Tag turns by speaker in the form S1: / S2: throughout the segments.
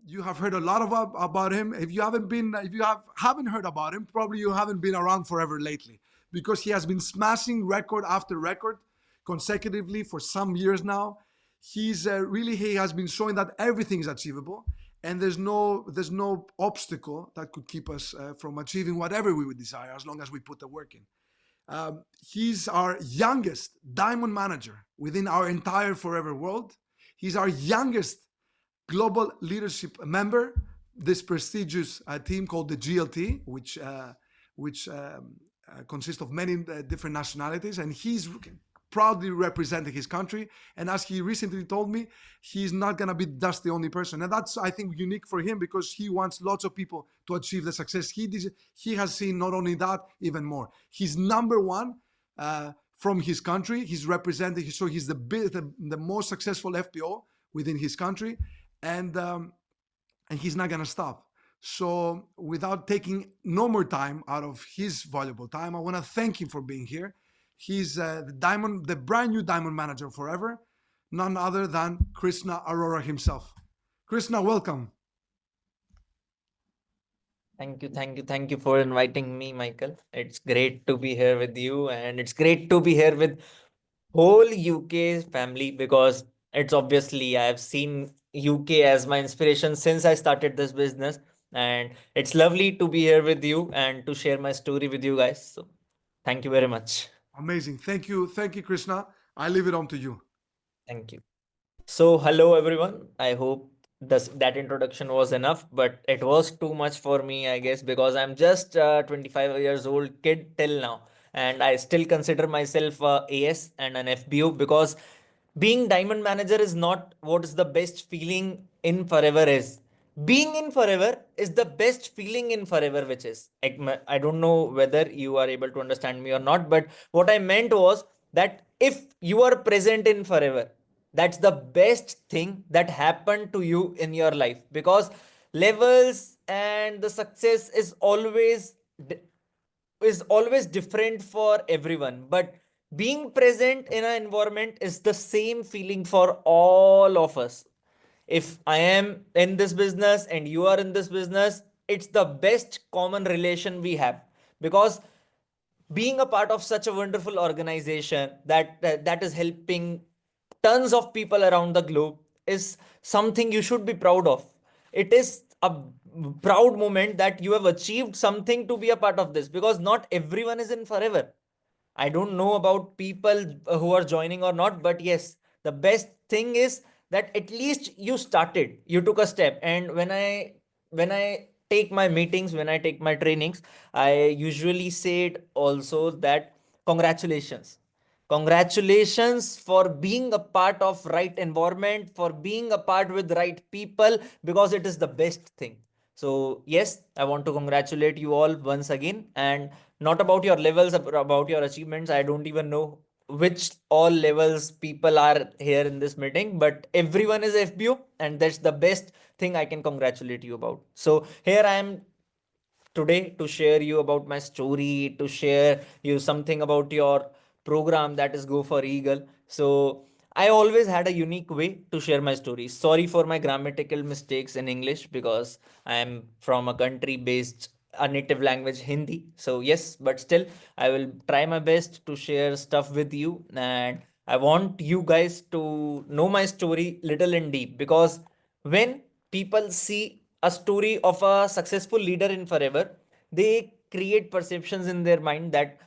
S1: You have heard a lot about him. If you haven't heard about him, probably you haven't been around forever lately, because he has been smashing record after record consecutively for some years now. He has been showing that everything is achievable, and there's no obstacle that could keep us from achieving whatever we would desire, as long as we put the work in. He's our youngest diamond manager within our entire Forever world. He's our youngest global leadership member, this prestigious team called the GLT, which consists of many different nationalities, and he's proudly representing his country. And as he recently told me, he's not gonna be just the only person, and that's, I think, unique for him, because he wants lots of people to achieve the success he has seen. Not only that, even more. He's number one from his country. He's representing, so he's the most successful FPO within his country, and he's not gonna stop. So, without taking no more time out of his valuable time, I want to thank him for being here. He's the brand new diamond manager forever, none other than Krishna Arora himself. Krishna, welcome.
S2: Thank you for inviting me, Michael. It's great to be here with you, and it's great to be here with whole UK family, because it's obviously I have seen UK as my inspiration since I started this business, and it's lovely to be here with you and to share my story with you guys. So, thank you very much.
S1: Amazing. Thank you, Krishna. I leave it on to you.
S2: Thank you. So, hello everyone. I hope that introduction was enough, but it was too much for me, I guess, because I'm just 25 years old kid till now, and I still consider myself a AS and an FBO, because being diamond manager is not what is the best feeling in forever is. Being in forever is the best feeling in forever, which is, I don't know whether you are able to understand me or not, but what I meant was that if you are present in forever, that's the best thing that happened to you in your life, because levels and the success is always different for everyone, but being present in an environment is the same feeling for all of us. If I am in this business and you are in this business, it's the best common relation we have, because being a part of such a wonderful organization that is helping tons of people around the globe is something you should be proud of. It is a proud moment that you have achieved something to be a part of this, because not everyone is in forever. I don't know about people who are joining or not, but yes, the best thing is that at least you started, you took a step. And when I take my meetings, when I take my trainings, I usually say it also that congratulations. Congratulations for being a part of right environment, for being a part with right people, because it is the best thing. So yes, I want to congratulate you all once again, and not about your levels, about your achievements. I don't even know which all levels people are here in this meeting, but everyone is FBO, and that's the best thing I can congratulate you about. So here I am today to share you about my story, to share you something about your program, that is Go4Eagle. So I always had a unique way to share my story. Sorry for my grammatical mistakes in English, because I am from a country based a native language Hindi. So yes, but still I will try my best to share stuff with you, and I want you guys to know my story little and deep, because when people see a story of a successful leader in forever, they create perceptions in their mind that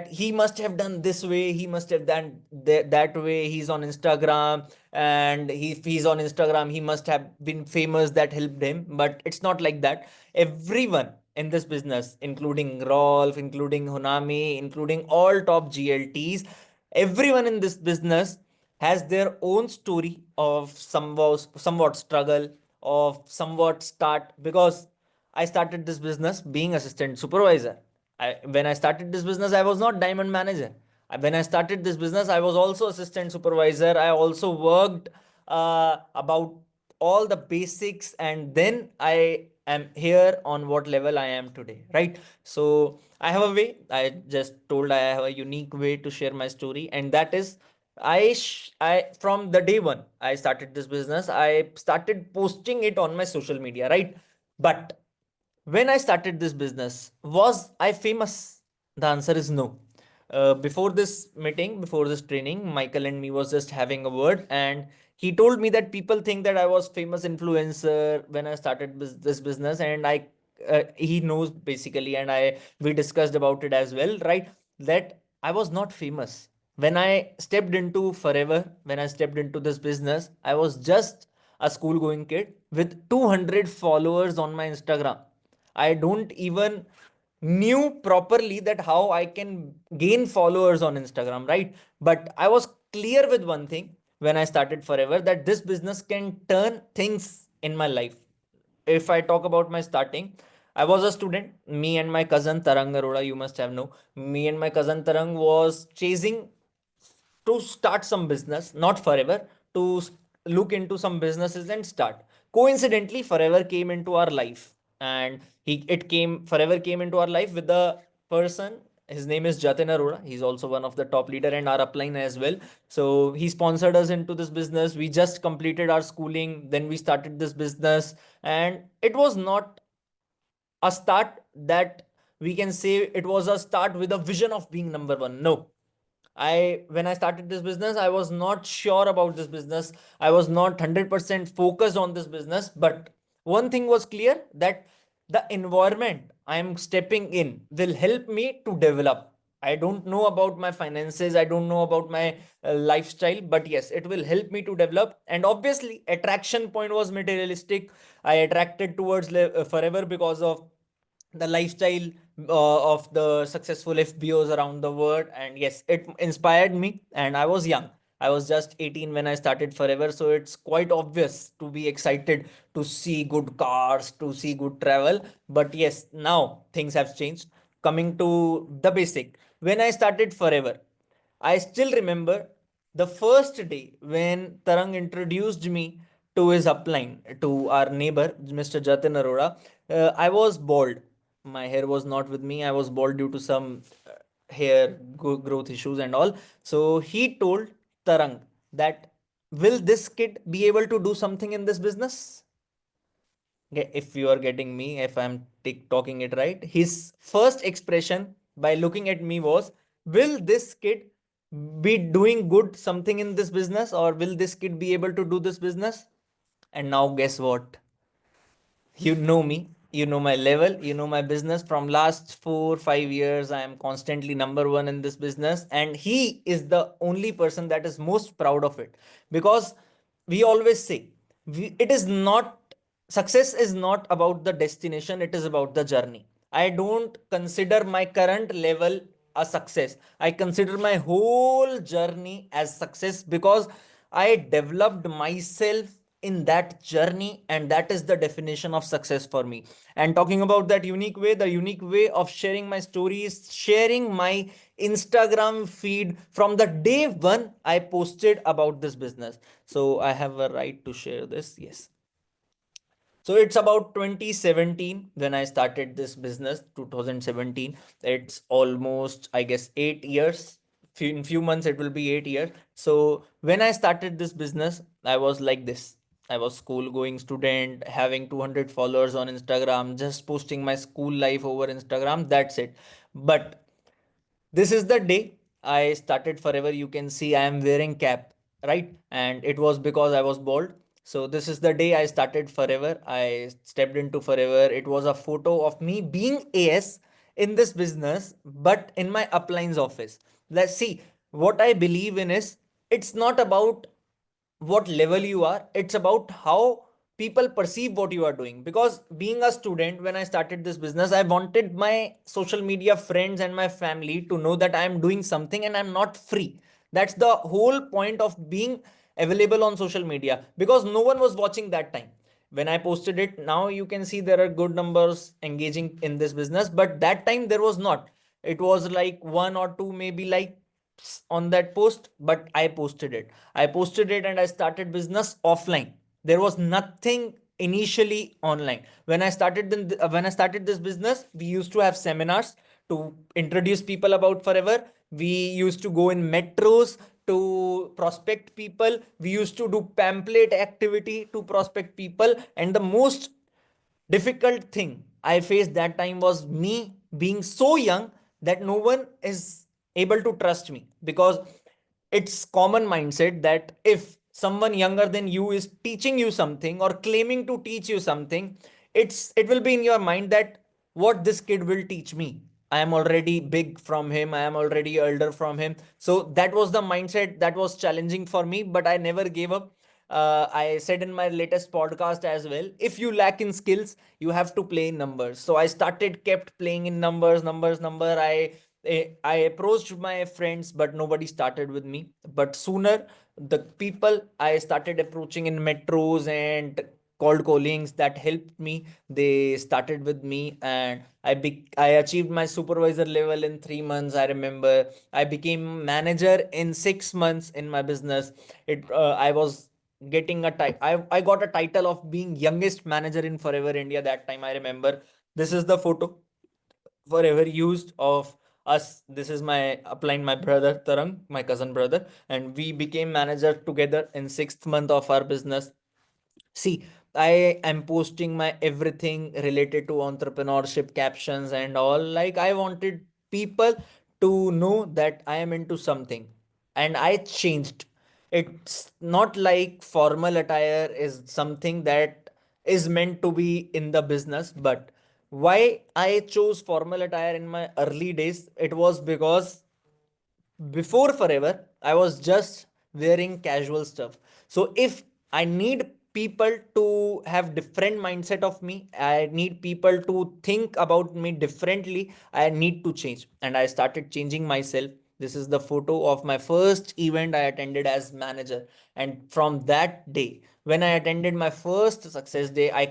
S2: he must have done this way, he must have done that way. He's on Instagram, and if he's on Instagram, he must have been famous, that helped him. But it's not like that. Everyone in this business, including Rolf, including Honami, including all top GLTs, everyone in this business has their own story of somewhat struggle, of somewhat start, because I started this business being assistant supervisor. When I started this business, I was not diamond manager. When I started this business, I was also assistant supervisor. I also worked about all the basics, and then I am here on what level I am today, right? So I have a way. I just told I have a unique way to share my story, and that is I from the day one I started this business, I started posting it on my social media, right? But when I started this business, was I famous? The answer is no. Before this meeting, before this training, Michael and me was just having a word, and he told me that people think that I was famous influencer when I started this business, and he knows basically, and I we discussed about it as well, right? That I was not famous when I stepped into Forever. When I stepped into this business, I was just a school going kid with 200 followers on my Instagram. I don't even knew properly that how I can gain followers on Instagram, right? But I was clear with one thing when I started Forever, that this business can turn things in my life. If I talk about my starting, I was a student. Me and my cousin Tarang Arora, you must have know. Me and my cousin Tarang was chasing to start some business, not Forever, to look into some businesses and start. Coincidentally, Forever came into our life, and Forever came into our life with the person. His name is Jatin Arora. He's also one of the top leader and our upline as well. So he sponsored us into this business. We just completed our schooling, then we started this business, and it was not a start that we can say it was a start with a vision of being number one. No, when I started this business, I was not sure about this business. I was not 100% focused on this business. But one thing was clear, that the environment I am stepping in will help me to develop. I don't know about my finances, I don't know about my lifestyle, but yes, it will help me to develop. And obviously, attraction point was materialistic. I attracted towards Forever because of the lifestyle of the successful FBOs around the world. And yes, it inspired me. And I was young. I was just 18 when I started Forever. So it's quite obvious to be excited to see good cars, to see good travel. But yes, now things have changed. Coming to the basic, when I started Forever, I still remember the first day when Tarang introduced me to his upline, to our neighbor, Mr. Jatin Arora. I was bald. My hair was not with me. I was bald due to some hair growth issues and all. So he told Tarang that, will this kid be able to do something in this business? If you are getting me, if I'm talking it right, his first expression by looking at me was, will this kid be doing good something in this business, or will this kid be able to do this business? And now guess what? You know me, you know my level, you know my business. From last 4 5 years, I am constantly number one in this business, and he is the only person that is most proud of it. Because we always say, it is not, success is not about the destination, it is about the journey. I don't consider my current level a success. I consider my whole journey as success, because I developed myself in that journey, and that is the definition of success for me. And talking about that unique way, the unique way of sharing my stories, sharing my Instagram feed from the day one I posted about this business. So I have a right to share this. Yes. So it's about 2017 when I started this business, 2017. It's almost, I guess, 8 years. In few months, it will be 8 years. So when I started this business, I was like this. I was school going student, having 200 followers on Instagram, just posting my school life over Instagram. That's it. But this is the day I started Forever. You can see I am wearing cap, right? And it was because I was bald. So this is the day I started Forever. I stepped into Forever. It was a photo of me being AS in this business, but in my upline's office. Let's see, what I believe in is, it's not about what level you are, it's about how people perceive what you are doing. Because being a student, when I started this business, I wanted my social media friends and my family to know that I am doing something and I'm not free. That's the whole point of being available on social media, because no one was watching that time when I posted it. Now you can see there are good numbers engaging in this business, but that time there was not. It was like one or two, maybe like on that post, but I posted it. I posted it and I started business offline. There was nothing initially online. When I started this business, we used to have seminars to introduce people about Forever. We used to go in metros to prospect people. We used to do pamphlet activity to prospect people. And the most difficult thing I faced that time was me being so young that no one is able to trust me, because it's common mindset that if someone younger than you is teaching you something or claiming to teach you something, it will be in your mind that what this kid will teach me. I am already big from him, I am already elder from him. So that was the mindset that was challenging for me, but I never gave up. I said in my latest podcast as well, if you lack in skills, you have to play in numbers. So I started kept playing in number. I approached my friends, but nobody started with me. But sooner, the people I started approaching in metros and cold callings that helped me, they started with me, and I achieved my supervisor level in 3 months. I remember I became manager in 6 months in my business. I was getting I got a title of being youngest manager in Forever India that time. I remember this is the photo forever used of us. This is my upline, my brother Tarang, my cousin brother, and we became manager together in 6th month of our business. See, I am posting my everything related to entrepreneurship captions and all. Like, I wanted people to know that I am into something, and I changed. It's not like formal attire is something that is meant to be in the business, but why I chose formal attire in my early days, it was because before Forever I was just wearing casual stuff. So if I need people to have different mindset of me, I need people to think about me differently, I need to change, and I started changing myself. This is the photo of my first event I attended as manager, and from that day when I attended my first success day, I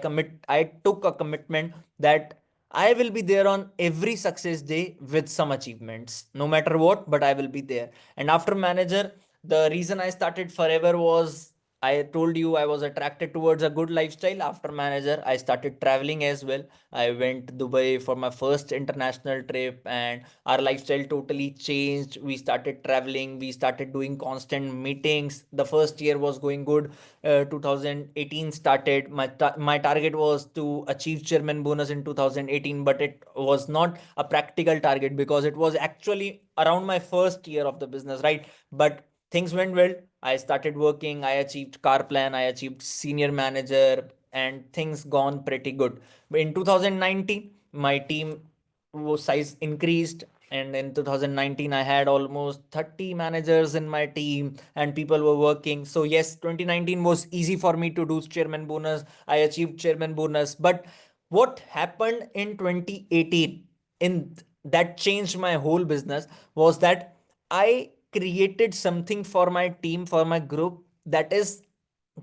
S2: took a commitment that I will be there on every success day with some achievements, no matter what, but I will be there. And after manager, the reason I started Forever was, I told you I was attracted towards a good lifestyle. After manager, I started traveling as well. I went Dubai for my first international trip, and our lifestyle totally changed. We started traveling, we started doing constant meetings. The first year was going good. 2018 started. My target was to achieve chairman bonus in 2018, but it was not a practical target because it was actually around my first year of the business, right? But things went well. I started working, I achieved car plan, I achieved senior manager, and things gone pretty good. But in 2019, my team size increased, and in 2019 I had almost 30 managers in my team and people were working. So yes, 2019 was easy for me to do chairman bonus. I achieved chairman bonus. But what happened in 2018, in that changed my whole business, was that I created something for my team, for my group, that is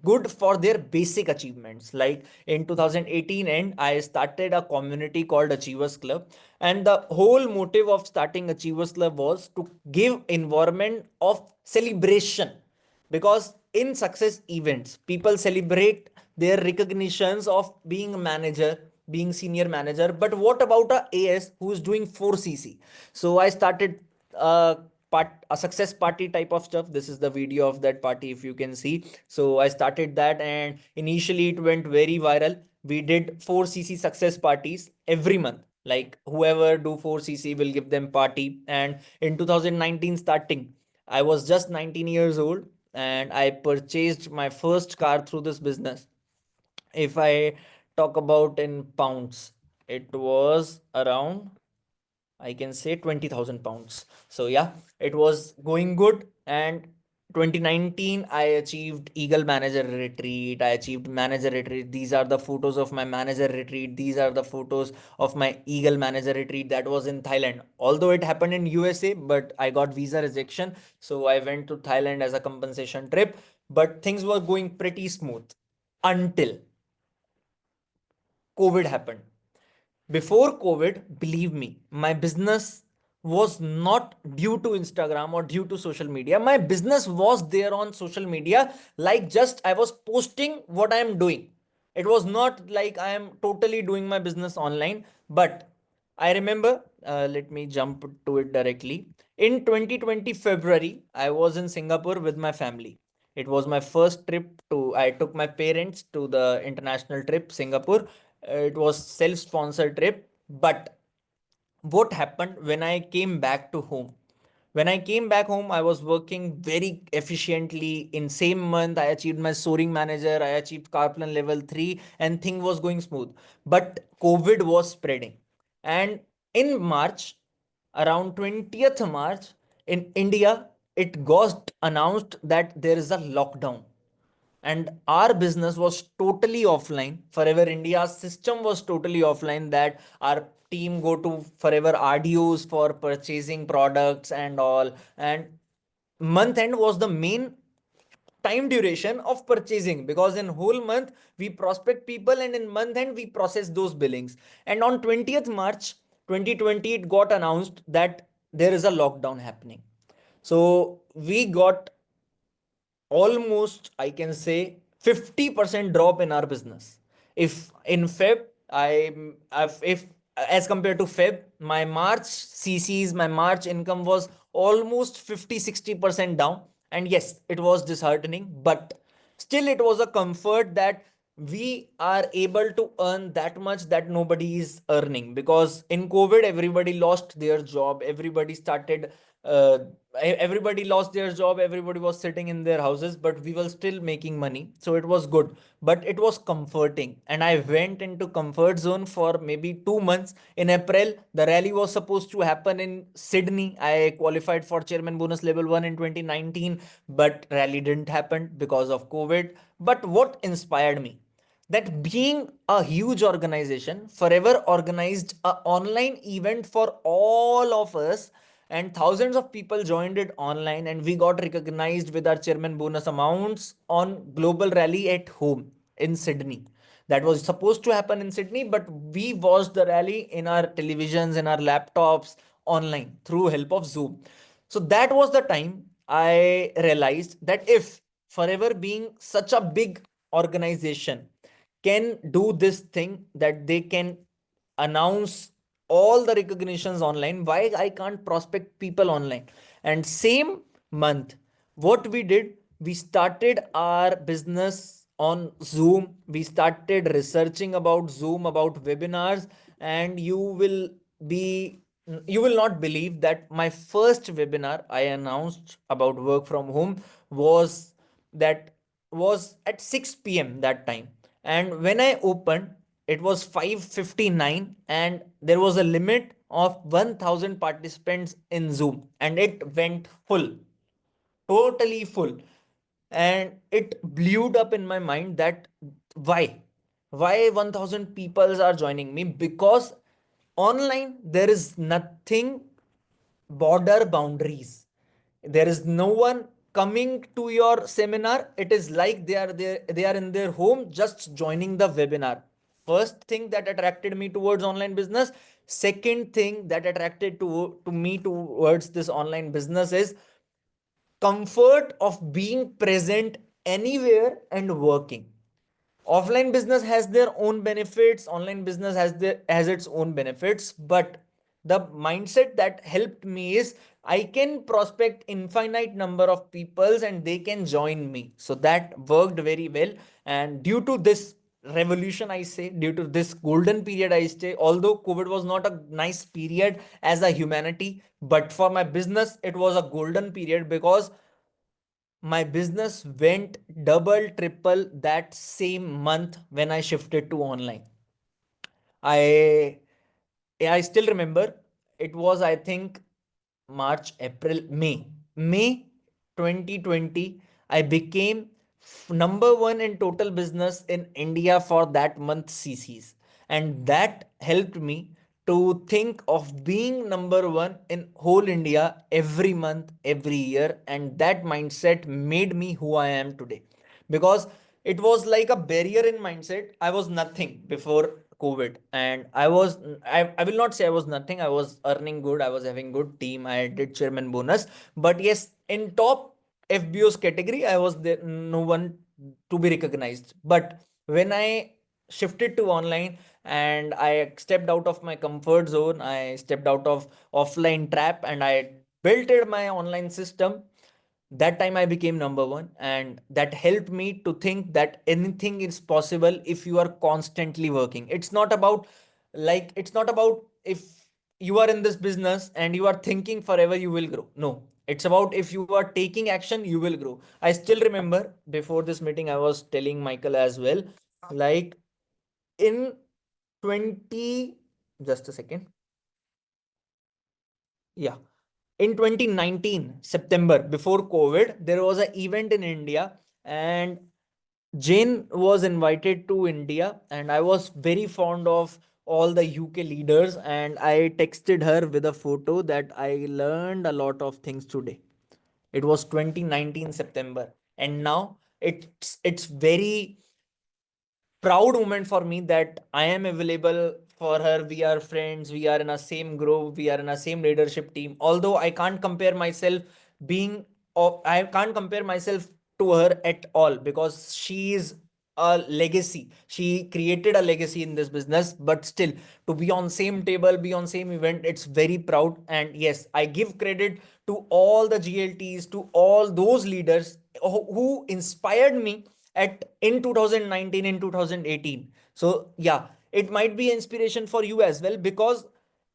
S2: good for their basic achievements. Like in 2018 end, I started a community called Achievers Club, and the whole motive of starting Achievers Club was to give environment of celebration, because in success events people celebrate their recognitions of being a manager, being senior manager, but what about a AS who is doing 4cc? So I started a a success party type of stuff. This is the video of that party, if you can see. So I started that, and initially it went very viral. We did 4cc success parties every month, like whoever do 4cc will give them party. And in 2019 starting, I was just 19 years old, and I purchased my first car through this business. If I talk about in pounds, it was around, I can say, 20,000 pounds. So yeah, it was going good. And 2019, I achieved Eagle Manager Retreat. I achieved Manager Retreat. These are the photos of my Manager Retreat. These are the photos of my Eagle Manager Retreat that was in Thailand. Although it happened in USA, but I got visa rejection. So I went to Thailand as a compensation trip. But things were going pretty smooth until COVID happened. Before COVID, believe me, my business was not due to Instagram or due to social media. My business was there on social media, like just I was posting what I am doing. It was not like I am totally doing my business online. But I remember let me jump to it directly. In 2020 February, I was in Singapore with my family. It was my first trip to, I took my parents to the international trip, Singapore. It was self-sponsored trip, but what happened when I came back to home? When I came back home, I was working very efficiently. In same month, I achieved my soaring manager. I achieved Carplan level 3 and thing was going smooth. But COVID was spreading. And in March, around 20th March, in India, it got announced that there is a lockdown and our business was totally offline. Forever India's system was totally offline, that our team go to forever RDOs for purchasing products and all. And month end was the main time duration of purchasing, because in whole month we prospect people and in month end we process those billings. And on 20th March 2020 it got announced that there is a lockdown happening. So we got almost, I can say, 50% drop in our business. If in Feb, if as compared to Feb, my March CCs, my March income was almost 50-60% down. And yes, it was disheartening, but still it was a comfort that we are able to earn that much that nobody is earning, because in COVID everybody lost their job, everybody started uh, everybody lost their job, everybody was sitting in their houses, but we were still making money, so it was good. But it was comforting, and I went into comfort zone for maybe 2 months. In April, the rally was supposed to happen in Sydney. I qualified for chairman bonus level 1 in 2019, but rally didn't happen because of COVID. But what inspired me, that being a huge organization forever organized a online event for all of us, and thousands of people joined it online, and we got recognized with our chairman bonus amounts on global rally at home in Sydney. That was supposed to happen in Sydney, but we watched the rally in our televisions, in our laptops, online through help of Zoom. So that was the time I realized that if forever being such a big organization can do this thing, that they can announce all the recognitions online, why I can't prospect people online? And same month, what we did, we started our business on Zoom. We started researching about Zoom, about webinars. And be you will not believe that my first webinar I announced about work from home was, that was at 6 p.m. that time. And when I opened, it was 5:59 and there was a limit of 1000 participants in Zoom, and it went full, totally full. And it blew up in my mind that why 1000 people are joining me, because online there is nothing border boundaries. There is no one coming to your seminar. It is like they are there, they are in their home just joining the webinar. First thing that attracted me towards online business. Second thing that attracted to me towards this online business is comfort of being present anywhere and working. Offline business has their own benefits, online business has its own benefits, but the mindset that helped me is I can prospect infinite number of peoples and they can join me. So that worked very well. And due to this revolution, I say, due to this golden period, I say, although COVID was not a nice period as a humanity, but for my business it was a golden period, because my business went double, triple that same month when I shifted to online. I I still remember, it was, I think, March, April, May 2020. I became number one in total business in India for that month CCs. And that helped me to think of being number one in whole India every month, every year. And that mindset made me who I am today, because it was like a barrier in mindset. I was nothing before COVID, and I will not say I was nothing. I was earning good, I was having good team, I did chairman bonus. But yes, in top FBO's category, I was there, no one to be recognized. But when I shifted to online and I stepped out of my comfort zone. I stepped out of offline trap and I built it my online system. That time I became number one, and that helped me to think that anything is possible if you are constantly working. It's not about if you are in this business and you are thinking forever you will grow. No, it's about if you are taking action you will grow. I still remember before this meeting I was telling Michael as well, like in 20, just a second, yeah, in 2019 September, before COVID, there was an event in India, and Jane was invited to India, and I was very fond of all the UK leaders, and I texted her with a photo that I learned a lot of things today. It was 2019 September, and now it's very proud moment for me that I am available for her. We are friends. We are in a same group. We are in a same leadership team. Although I can't compare myself being, I can't compare myself to her at all because she is a legacy. She created a legacy in this business, but still to be on same table, be on same event, it's very proud. And yes, I give credit to all the GLTs, to all those leaders who inspired me at in 2019, in 2018. So yeah, it might be inspiration for you as well, because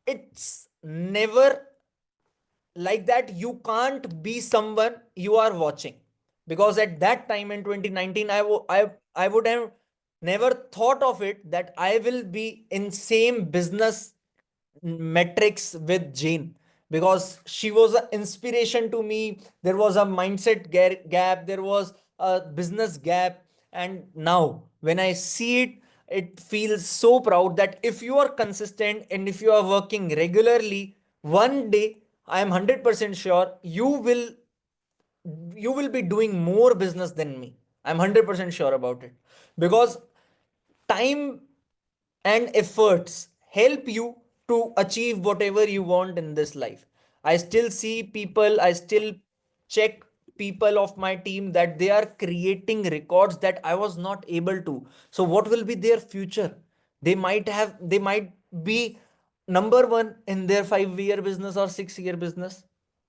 S2: it's never like that you can't be someone you are watching. Because at that time in 2019 I would have never thought of it that I will be in same business metrics with Jane, because she was an inspiration to me. There was a mindset gap, there was a business gap, and now when I see it, it feels so proud that if you are consistent and if you are working regularly, one day I am 100% sure you will be doing more business than me. I'm 100% sure about it, because time and efforts help you to achieve whatever you want in this life. I still see people, I still check people of my team that they are creating records that I was not able to. So what will be their future? They might be number one in their 5-year business or 6-year business.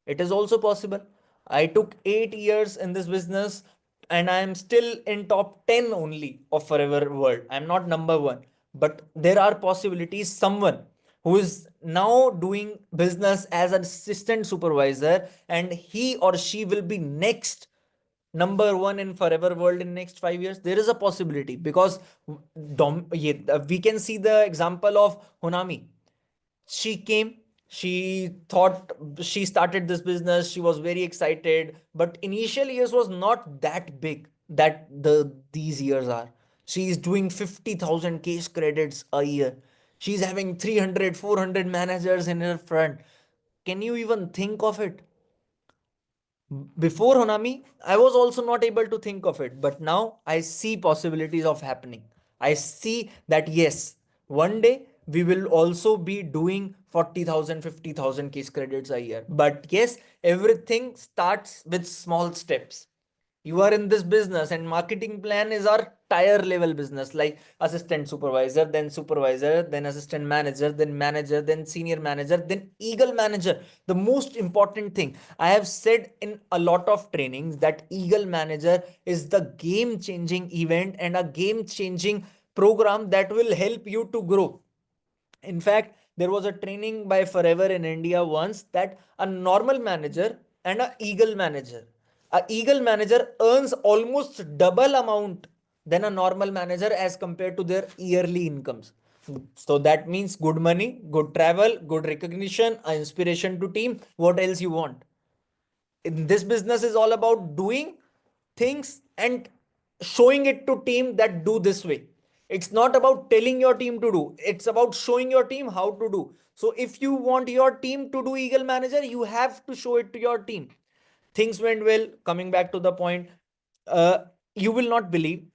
S2: It is also possible. I took 8 years in this business and I am still in top 10 only of Forever World. I'm not number one, but there are possibilities. Someone who is now doing business as an assistant supervisor, and he or she will be next number one in Forever World in next 5 years. There is a possibility, because we can see the example of Honami. She came, she thought, she started this business, she was very excited, but initial years was not that big that these years are. She is doing 50,000 case credits a year. She's having 300 400 managers in her front. Can you even think of it? Before Honami, I was also not able to think of it, but now I see possibilities of happening. I see that yes, one day we will also be doing 40,000, 50,000 case credits a year. But yes, everything starts with small steps. You are in this business, and marketing plan is our tire level business, like assistant supervisor, then assistant manager, then senior manager, then eagle manager. The most important thing I have said in a lot of trainings, that eagle manager is the game changing event and a game changing program that will help you to grow. In fact, there was a training by Forever in India once, that a normal manager and a eagle manager earns almost double amount than a normal manager as compared to their yearly incomes. So that means good money, good travel, good recognition, inspiration to team. What else you want? In this business is all about doing things and showing it to team that do this way. It's not about telling your team to do, it's about showing your team how to do. So if you want your team to do eagle manager, you have to show it to your team. Things went well. Coming back to the point, uh, you will not believe,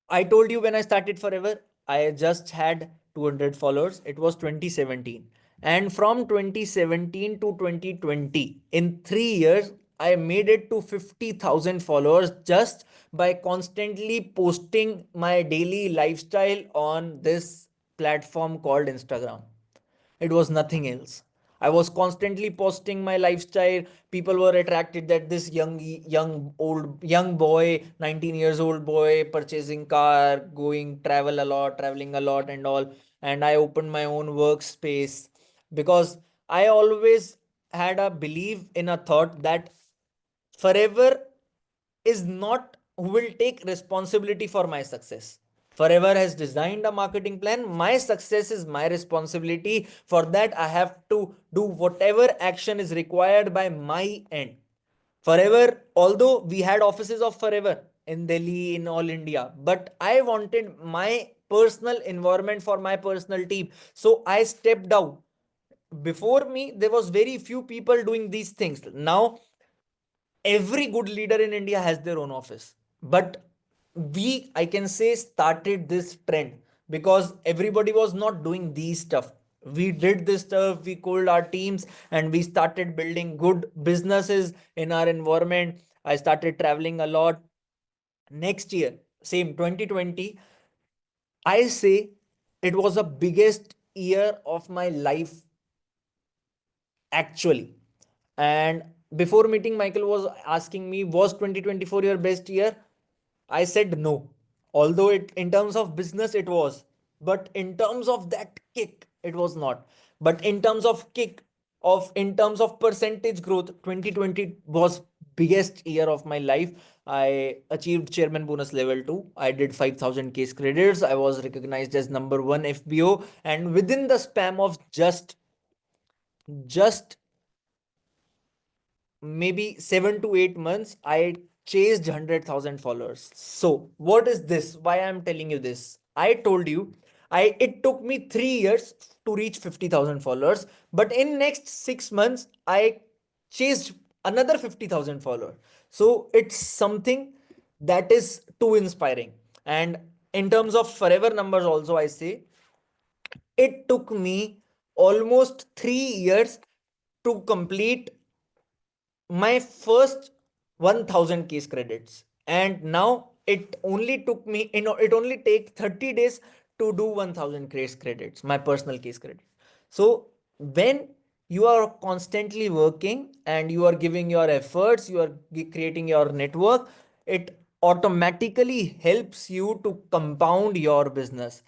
S2: I told you when I started Forever, I just had 200 followers. It was 2017. And from 2017 to 2020, in 3 years, I made it to 50,000 followers just by constantly posting my daily lifestyle on this platform called Instagram. It was nothing else. I was constantly posting my lifestyle. People were attracted that this young boy, 19 years old boy, purchasing car, traveling a lot and all. And I opened my own workspace because I always had a belief in a thought that forever is not who will take responsibility for my success. Forever has designed a marketing plan. My success is my responsibility. For that, I have to do whatever action is required by my end. Forever, although we had offices of Forever in Delhi, in all India, but I wanted my personal environment for my personal team. So I stepped out. Before me, there was very few people doing these things. Now every good leader in India has their own office. But we, I can say, started this trend because everybody was not doing these stuff. We did this stuff, we called our teams, and we started building good businesses in our environment. I started traveling a lot. Next year, same 2020, I say it was the biggest year of my life actually. And before meeting, Michael was asking me, was 2024 your best year? I said no. Although it in terms of business it was, but in terms of that kick, it was not. But in terms of kick, of in terms of percentage growth, 2020 was biggest year of my life. I achieved chairman bonus level 2. I did 5000 case credits. I was recognized as number 1 FBO, and within the span of just maybe 7 to 8 months, I chased 100,000 followers. So, what is this? Why I'm telling you this? I told you, it took me 3 years to reach 50,000 followers, but in next 6 months, I chased another 50,000 followers. So, it's something that is too inspiring. And in terms of forever numbers, also, I say it took me almost 3 years to complete my first 1000 case credits, and now it only took me, it only take 30 days to do 1000 case credits, my personal case credit. So when you are constantly working and you are giving your efforts, you are creating your network, it automatically helps you to compound your business.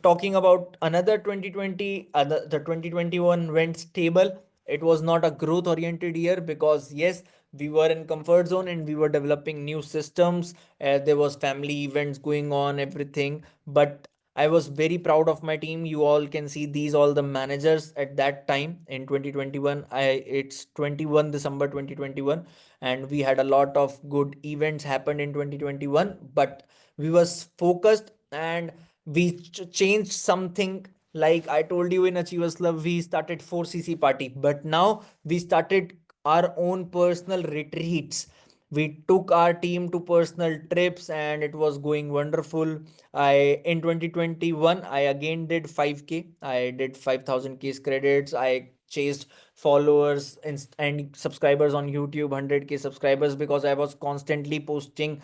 S2: Talking about another 2020, the 2021 went stable. It was not a growth oriented year because yes, we were in comfort zone and we were developing new systems. There was family events going on, everything. But I was very proud of my team. You all can see these all the managers at that time in 2021. It's 21 December 2021, and we had a lot of good events happened in 2021. But we was focused, and we changed something. Like I told you, in Achievers Club we started 4cc party, but now we started our own personal retreats. We took our team to personal trips and it was going wonderful. I In 2021 I again did 5k. I did 5000 case credits. I chased followers and subscribers on YouTube, 100k subscribers, because I was constantly posting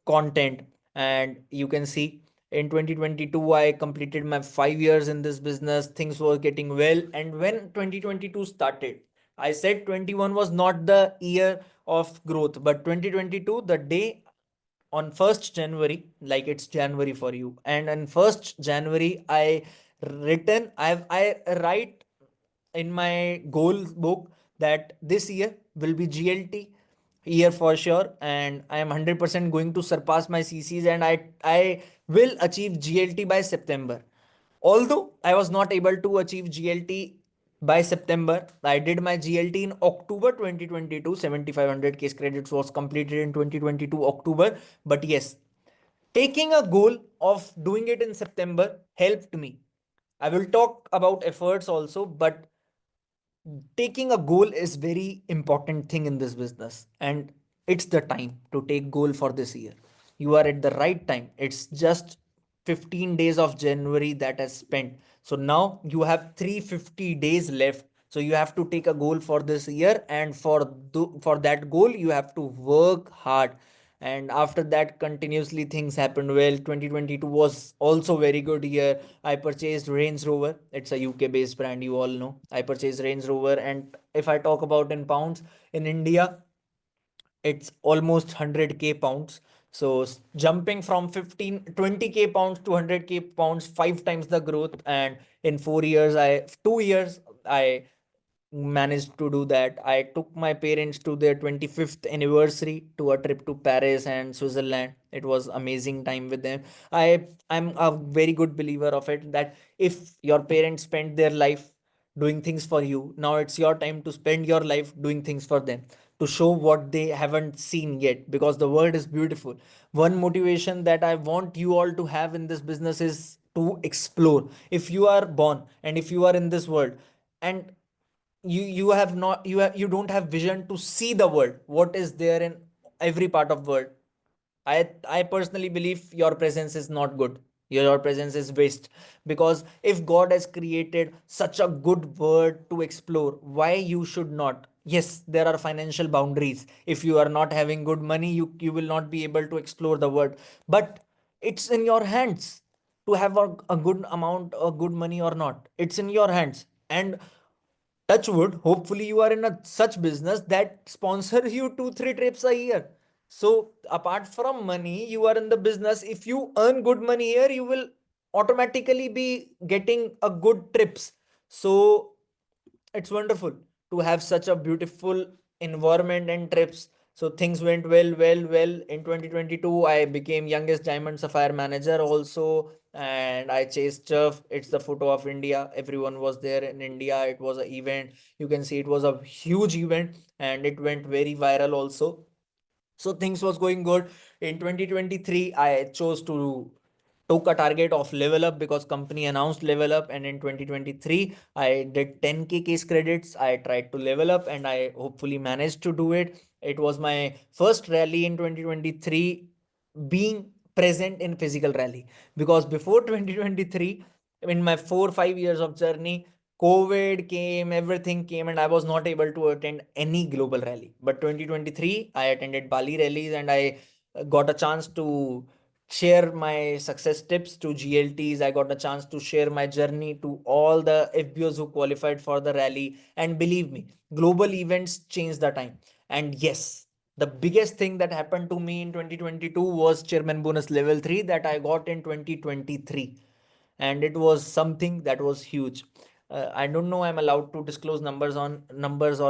S2: content. And you can see in 2022 I completed my 5 years in this business. Things were getting well, and when 2022 started, I said 21 was not the year of growth, but 2022, the day on 1st January, like it's January for you, and on 1st January I write in my goal book that this year will be GLT year for sure, and I am 100% going to surpass my CCs, and I will achieve GLT by September. Although I was not able to achieve GLT by September, I did my GLT in October 2022. 7500 case credits was completed in 2022 October. But yes, taking a goal of doing it in September helped me. I will talk about efforts also, but taking a goal is very important thing in this business, and it's the time to take goal for this year. You are at the right time. It's just 15 days of January that has spent, so now you have 350 days left. So you have to take a goal for this year, and for that goal you have to work hard. And after that, continuously things happened well. 2022 was also very good year. I purchased Range Rover. It's a UK based brand, you all know. I purchased Range Rover, and if I talk about in pounds, in India it's almost 100k pounds. So jumping from 20k pounds to 100k pounds, 5 times the growth. And in 4 years, 2 years, I managed to do that. I took my parents to their 25th anniversary to a trip to Paris and Switzerland. It was amazing time with them. I'm a very good believer of it, that if your parents spent their life doing things for you, now it's your time to spend your life doing things for them, to show what they haven't seen yet, because the world is beautiful. One motivation that I want you all to have in this business is to explore. If you are born and if you are in this world, and you have not you don't have vision to see the world, what is there in every part of world, I personally believe your presence is not good. Your presence is waste. Because if God has created such a good world to explore, why you should not? Yes, there are financial boundaries. If you are not having good money, you will not be able to explore the world. But it's in your hands to have a good amount of good money or not. It's in your hands. And touch wood, hopefully you are in a such business that sponsor you 2 3 trips a year. So apart from money, you are in the business. If you earn good money here, you will automatically be getting a good trips. So it's wonderful to have such a beautiful environment and trips. So things went well. In 2022, I became youngest Diamond Sapphire manager also, and I chased turf. It's the photo of India. Everyone was there in India. It was an event. You can see it was a huge event, and it went very viral also. So things was going good. In 2023, I chose to took a target of level up because company announced level up, and in 2023 I did 10k case credits. I tried to level up and I hopefully managed to do it. It was my first rally in 2023 being present in physical rally, because before 2023, in my 4 5 years of journey, COVID came, everything came, and I was not able to attend any global rally. But 2023, I attended Bali rallies, and I got a chance to share my success tips to GLTs. I got a chance to share my journey to all the FBOs who qualified for the rally. And believe me, global events change the time. And yes, the biggest thing that happened to me in 2022 was chairman bonus level 3 that I got in 2023. And it was something that was huge. I don't know I'm allowed to disclose numbers or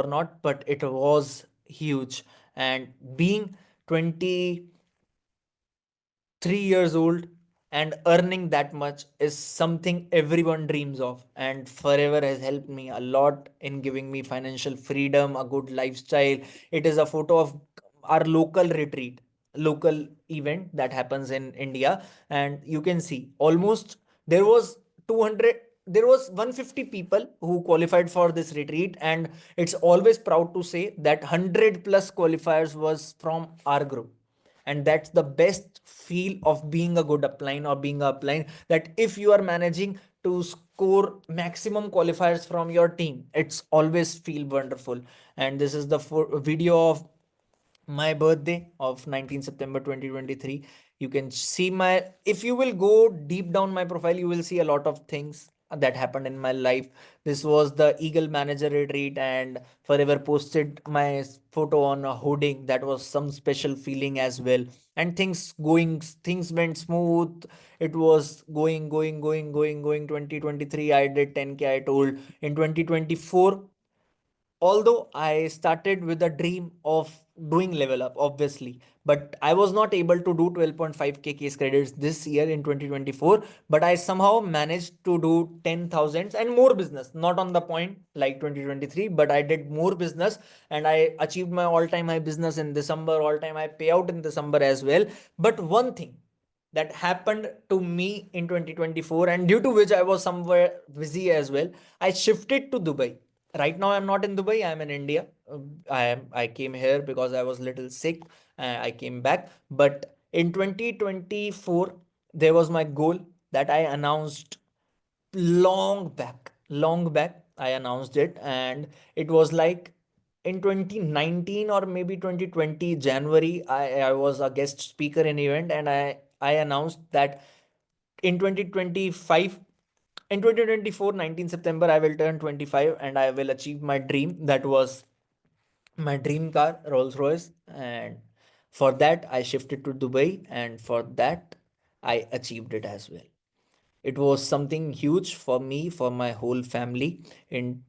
S2: not, but it was huge. And being 23 years old and earning that much is something everyone dreams of, and forever has helped me a lot in giving me financial freedom, a good lifestyle. It is a photo of our local retreat, local event that happens in India. And you can see almost there was 200, there was 150 people who qualified for this retreat. And it's always proud to say that 100 plus qualifiers was from our group. And that's the best feel of being a good upline or being a upline, that if you are managing to score maximum qualifiers from your team, it's always feel wonderful. And this is the video of my birthday of 19 September 2023. You can see my, if you will go deep down my profile, you will see a lot of things that happened in my life. This was the Eagle Manager Retreat, and forever posted my photo on a hoarding. That was some special feeling as well. And things went smooth. It was going. 2023, I did 10k, I told. In 2024, although I started with a dream of doing level up, obviously, but I was not able to do 12.5k case credits this year in 2024. But I somehow managed to do 10,000 and more business, not on the point like 2023, but I did more business. And I achieved my all time high business in December, all time high payout in December as well. But one thing that happened to me in 2024, and due to which I was somewhere busy as well, I shifted to Dubai. Right now I'm not in Dubai, I'm in India. I came here because I was little sick. I came back. But in 2024, there was my goal that I announced long back. I announced it, and it was like in 2019 or maybe 2020 January, I was a guest speaker in event, and I announced that in 2025, in 2024 19 September, I will turn 25 and I will achieve my dream. That was my dream car, Rolls Royce. And for that, I shifted to Dubai, and for that, I achieved it as well. It was something huge for me, for my whole family. In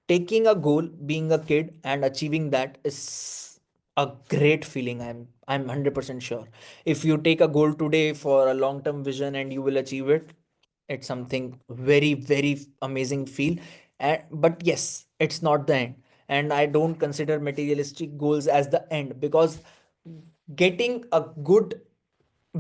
S2: taking a goal, being a kid, and achieving that is a great feeling. I'm 100% sure. If you take a goal today for a long term vision and you will achieve it, it's something very, very amazing feel. But yes, it's not the end. And I don't consider materialistic goals as the end, because getting a good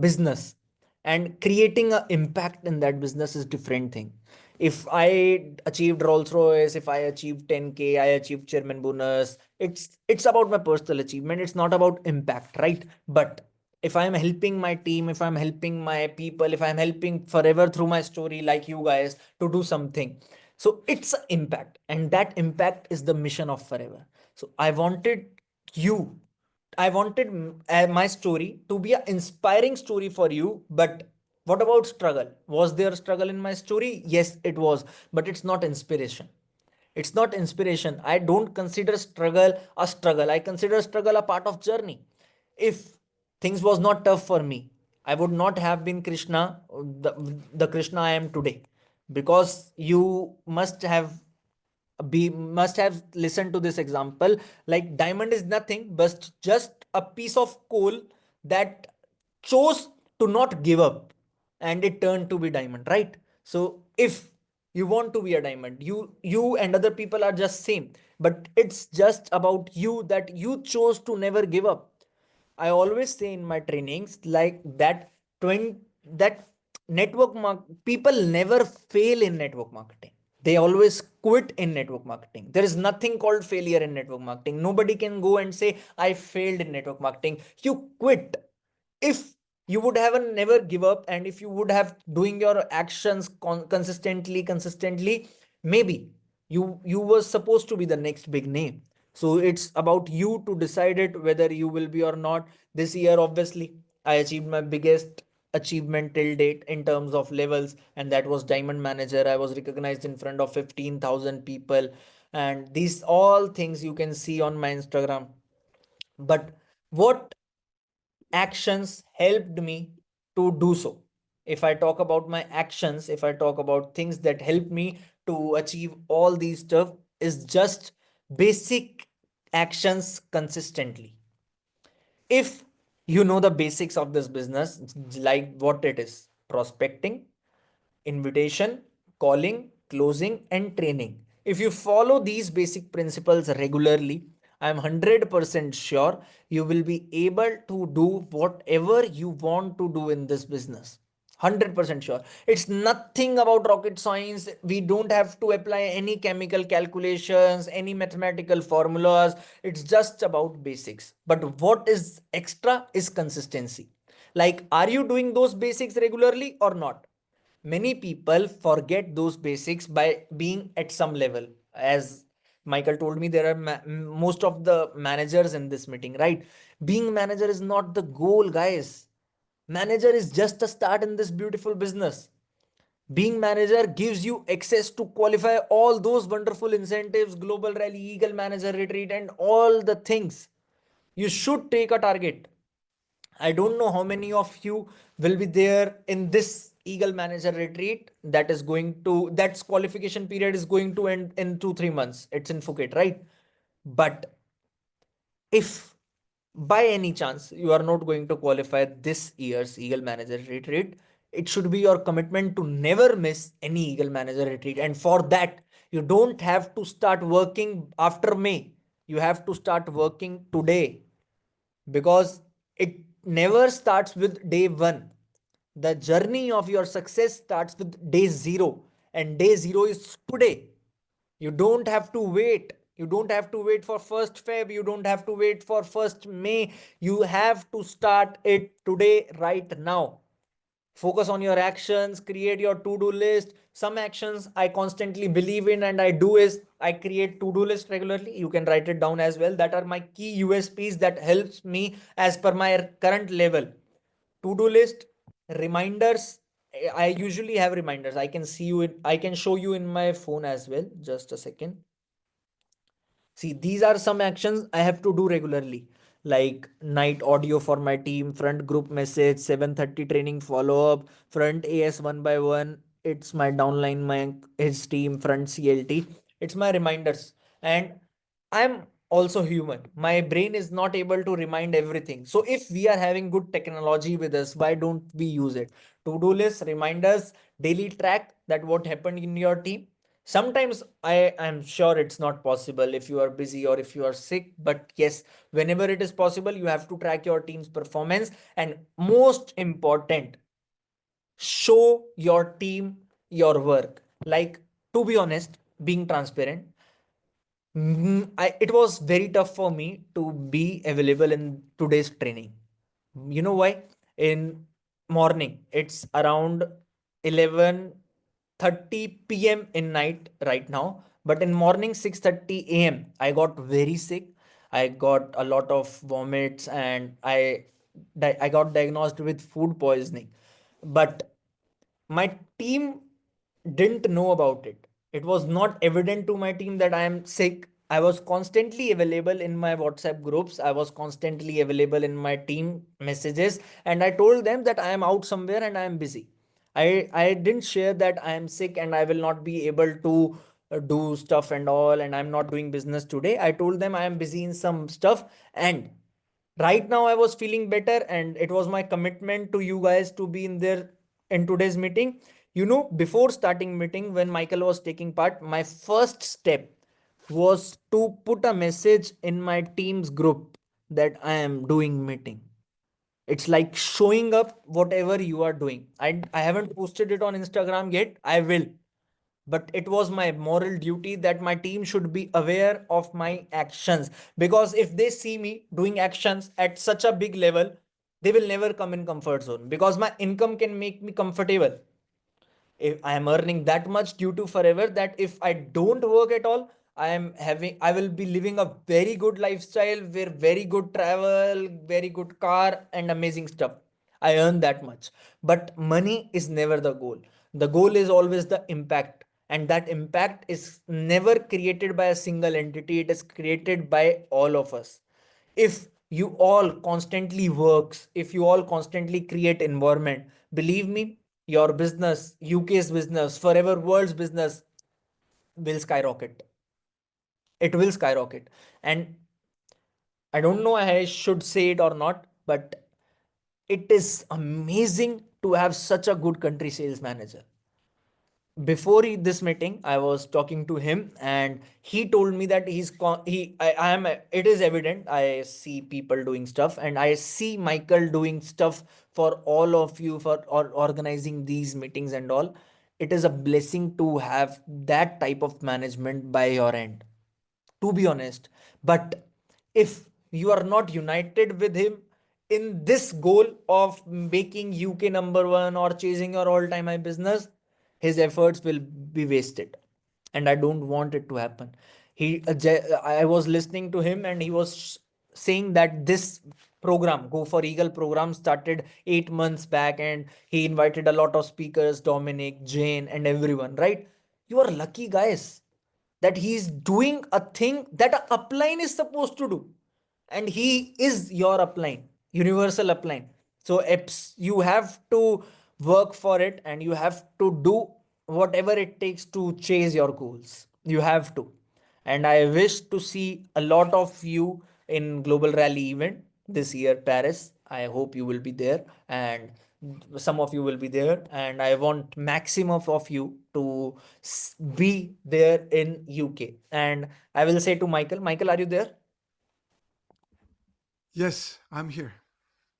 S2: business and creating an impact in that business is different thing. If I achieved Rolls Royce, if I achieved 10K, I achieved chairman bonus, it's about my personal achievement, it's not about impact, right? But if I'm helping my team, if I'm helping my people, if I'm helping forever through my story, like you guys, to do something, so it's an impact, and that impact is the mission of forever. So you I wanted my story to be an inspiring story for you. But what about struggle? Was there struggle in my story? Yes, it was. But it's not inspiration. It's not inspiration. I don't consider struggle a struggle. I consider struggle a part of journey. If things was not tough for me, I would not have been Krishna, the Krishna I am today. Because you must have listened to this example. Like, diamond is nothing but just a piece of coal that chose to not give up, and it turned to be diamond, right? So if you want to be a diamond, you and other people are just same, but it's just about you, that you chose to never give up. I always say in my trainings like that, 20, that people never fail in network marketing. They always quit in network marketing. There is nothing called failure in network marketing. Nobody can go and say I failed in network marketing. You quit. If you would have never give up, and if you would have doing your actions consistently, maybe you were supposed to be the next big name. So it's about you to decide it whether you will be or not. This year, obviously, I achieved my biggest achievement till date in terms of levels, and that was diamond manager. I was recognized in front of 15,000 people, and these all things you can see on my Instagram. But what actions helped me to do so? If I talk about my actions, if I talk about things that helped me to achieve all these stuff, is just basic actions consistently. If you know the basics of this business, like what it is: prospecting, invitation, calling, closing, and training. If you follow these basic principles regularly, I am 100% sure you will be able to do whatever you want to do in this business. 100% sure. It's nothing about rocket science. We don't have to apply any chemical calculations, any mathematical formulas. It's just about basics. But what is extra is consistency. Like, are you doing those basics regularly or not? Many people forget those basics by being at some level. As Michael told me, there are most of the managers in this meeting, right? Being manager is not the goal, guys. Manager is just a start in this beautiful business. Being manager gives you access to qualify all those wonderful incentives, global rally, eagle manager retreat, and all the things. You should take a target. I don't know how many of you will be there in this Eagle Manager retreat that is going to, that's qualification period is going to end in 2-3 months. It's in Phuket, right? But if by any chance you are not going to qualify this year's Eagle Manager retreat, it should be your commitment to never miss any Eagle Manager retreat. And for that, you don't have to start working after May. You have to start working today, because it never starts with day one. The journey of your success starts with day zero, and day zero is today. You don't have to wait. You don't have to wait for 1st Feb. You don't have to wait for 1st May. You have to start it today, right now. Focus on your actions, create your to-do list. Some actions I constantly believe in and I do is I create to-do list regularly. You can write it down as well. That are my key USPs that helps me as per my current level. To-do list, reminders. I usually have reminders. I can show you in my phone as well. Just a second. See, these are some actions I have to do regularly, like night audio for my team, front group message, 7:30 training follow up, front AS one by one. It's my downline, my his team, front CLT. It's my reminders, and I'm also human. My brain is not able to remind everything. So if we are having good technology with us, why don't we use it? To-do list, reminders, daily track that what happened in your team. Sometimes I am sure it's not possible if you are busy or if you are sick, but yes, whenever it is possible, you have to track your team's performance. And most important, show your team your work. Like, to be honest, being transparent, it was very tough for me to be available in today's training. You know why? In morning, it's around 11:30 p.m. in night right now. But in morning 6:30 a.m. I got very sick. I got a lot of vomits and I got diagnosed with food poisoning. But my team didn't know about it. It was not evident to my team that I am sick. I was constantly available in my WhatsApp groups. I was constantly available in my team messages. And I told them that I am out somewhere and I am busy. I didn't share that I am sick and I will not be able to do stuff and all, and I'm not doing business today. I told them I am busy in some stuff, and right now I was feeling better, and it was my commitment to you guys to be in there in today's meeting. You know, before starting meeting, when Michael was taking part, my first step was to put a message in my team's group that I am doing meeting. It's like showing up whatever you are doing. I haven't posted it on Instagram yet. I will. But it was my moral duty that my team should be aware of my actions, because if they see me doing actions at such a big level, they will never come in comfort zone, because my income can make me comfortable. If I am earning that much due to forever, that if I don't work at all, I will be living a very good lifestyle where very good travel, very good car, and amazing stuff. I earn that much. But money is never the goal. The goal is always the impact. And that impact is never created by a single entity, it is created by all of us. If you all constantly works, if you all constantly create environment, believe me, your business, UK's business, forever world's business will skyrocket. It will skyrocket. And I don't know I should say it or not, but it is amazing to have such a good country sales manager. Before this meeting, I was talking to him and he told me that I am, it is evident, I see people doing stuff and I see Michael doing stuff for all of you for organizing these meetings and all. It is a blessing to have that type of management by your end, to be honest. But if you are not united with him in this goal of making UK number one or chasing your all time high business, his efforts will be wasted. And I don't want it to happen. I was listening to him and he was saying that this program, Go4Eagle program, started 8 months back and he invited a lot of speakers, Dominic, Jane, and everyone, right? You are lucky, guys, that he is doing a thing that a upline is supposed to do, and he is your upline, universal upline. So you have to work for it and you have to do whatever it takes to chase your goals. You have to. And I wish to see a lot of you in global rally event this year, Paris. I hope you will be there, and some of you will be there, and I want maximum of you to be there in UK. And I will say to Michael, are you there?
S1: Yes, I'm here.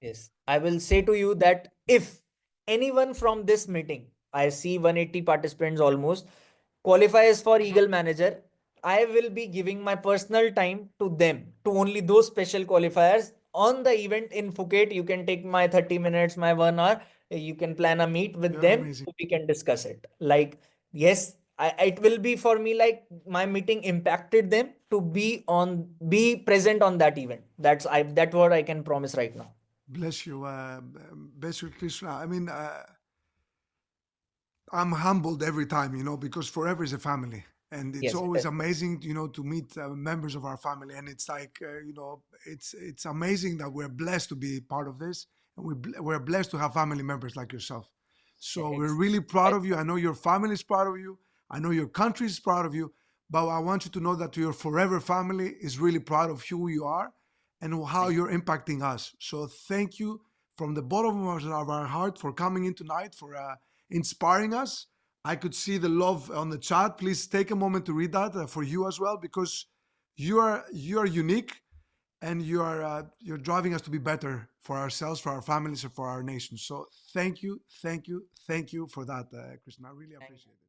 S2: Yes, I will say to you that if anyone from this meeting, I see 180 participants almost, qualifies for Eagle Manager, I will be giving my personal time to them, to only those special qualifiers on the event in Phuket. You can take my 30 minutes, my 1 hour. You can plan a meet with
S1: You're
S2: them
S1: amazing.
S2: so we can discuss it. Like, yes, it will be for me like my meeting impacted them to be present on that event. That's what I can promise right now.
S1: Bless you. Bless you, Krishna. I mean, I'm humbled every time, because Forever is a family. And it's
S2: Yes, it
S1: always
S2: is.
S1: amazing, to meet members of our family. And it's like, it's amazing that we're blessed to be part of this. And we're blessed to have family members like yourself. So we're
S2: It's
S1: really proud of you. I know your family is proud of you. I know your country is proud of you. But I want you to know that your Forever family is really proud of who you are and how
S2: thank
S1: you're impacting us. So thank you from the bottom of our heart for coming in tonight, for inspiring us. I could see the love on the chat. Please take a moment to read that for you as well, because you are unique, and you're driving us to be better for ourselves, for our families, and for our nation. So thank you for that, Krishna. I really
S2: thank
S1: appreciate it.